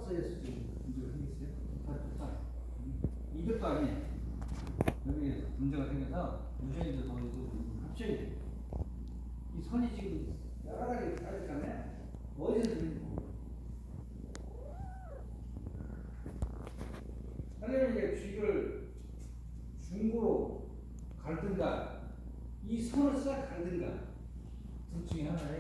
플러스에서 지금 문제가 생겼어요. 좋다. 이것도 아니에요. 여기 문제가 생겨서 유전자 더해서 합쳐야 돼요. 이 선이 지금 여러 가지 다르기 때문에 어디서 들리는지 모르겠어요. 선생님이 이제 이걸 중고로 갈든가 이 선을 싹 갈든가 둘 중에 하나에